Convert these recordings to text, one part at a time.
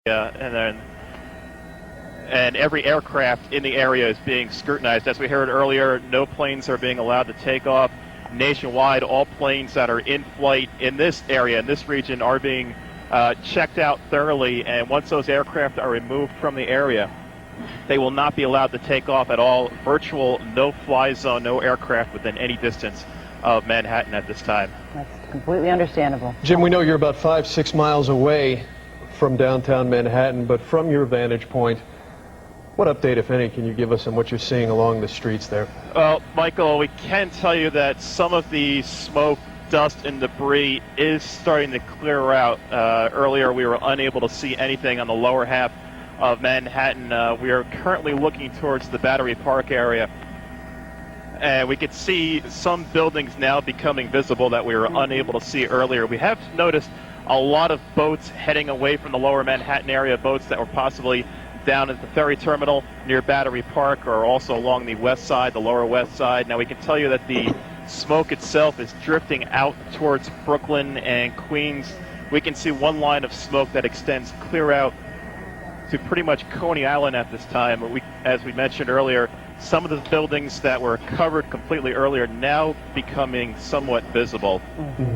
and every aircraft in the area is being scrutinized. As we heard earlier, no planes are being allowed to take off. Nationwide, all planes that are in flight in this area, in this region, are being checked out thoroughly, and once those aircraft are removed from the area, they will not be allowed to take off at all. Virtual no-fly zone, no aircraft within any distance of Manhattan at this time. That's completely understandable. Jim, we know you're about 5-6 miles away from downtown Manhattan, but from your vantage point, what update, if any, can you give us on what you're seeing along the streets there? Well, Michael, we can tell you that some of the smoke, dust, and debris is starting to clear out. Earlier, we were unable to see anything on the lower half of Manhattan. We are currently looking towards the Battery Park area, and we could see some buildings now becoming visible that we were unable to see earlier. We have noticed a lot of boats heading away from the lower Manhattan area, boats that were possibly down at the ferry terminal near Battery Park, or also along the west side, the lower west side. Now we can tell you that the smoke itself is drifting out towards Brooklyn and Queens. We can see one line of smoke that extends clear out to pretty much Coney Island at this time. As we mentioned earlier, some of the buildings that were covered completely earlier now becoming somewhat visible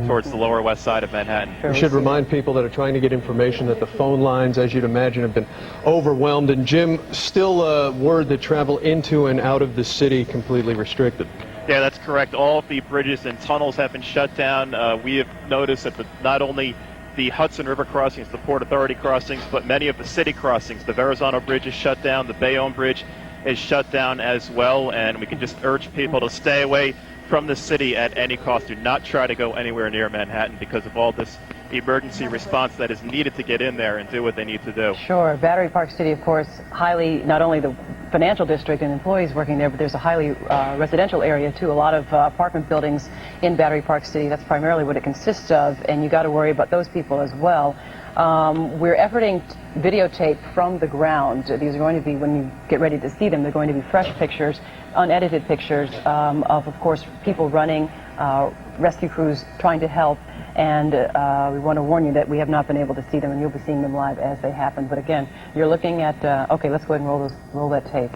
towards the lower west side of Manhattan. We should remind people that are trying to get information that the phone lines, as you'd imagine, have been overwhelmed. And Jim, still word that travel into and out of the city completely restricted. Yeah, that's correct. All of the bridges and tunnels have been shut down. We have noticed that not only the Hudson River crossings, the Port Authority crossings, but many of the city crossings. The Verrazano Bridge is shut down. The Bayonne Bridge is shut down as well, and we can just urge people to stay away from the city at any cost. Do not try to go anywhere near Manhattan because of all this emergency response that is needed to get in there and do what they need to do. Sure. Battery Park City, of course, highly, not only the financial district and employees working there, but there's a highly residential area too. A lot of apartment buildings in Battery Park City. That's primarily what it consists of, and you got to worry about those people as well. We're efforting videotape from the ground. These are going to be, when you get ready to see them, they're going to be fresh pictures, unedited pictures of course, people running, rescue crews trying to help, and we want to warn you that we have not been able to see them, and you'll be seeing them live as they happen. But again, you're looking at, okay, let's go ahead and roll that tape.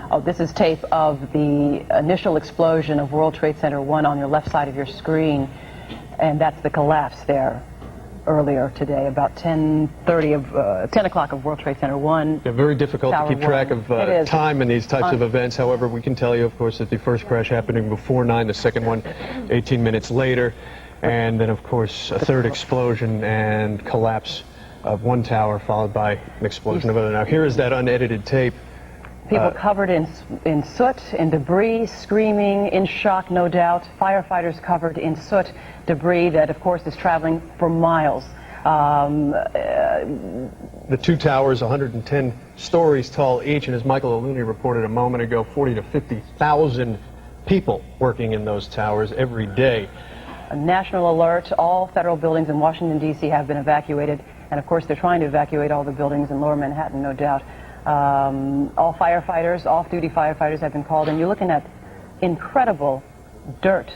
Oh, this is tape of the initial explosion of World Trade Center 1 on your left side of your screen. And that's the collapse there earlier today, about 10 o'clock of World Trade Center 1. Yeah, very difficult to keep track of time in these types of events. However, we can tell you, of course, that the first crash happening before 9, the second one 18 minutes later, and then, of course, a third explosion and collapse of one tower, followed by an explosion of another. Now, here is that unedited tape. People covered in soot and debris, screaming, in shock, no doubt. Firefighters covered in soot, debris that, of course, is traveling for miles. The two towers, 110 stories tall each, and as Michael O'Looney reported a moment ago, 40 to 50,000 people working in those towers every day. A national alert. All federal buildings in Washington, D.C. have been evacuated, and, of course, they're trying to evacuate all the buildings in lower Manhattan, no doubt. All firefighters, off-duty firefighters have been called, and you're looking at incredible dirt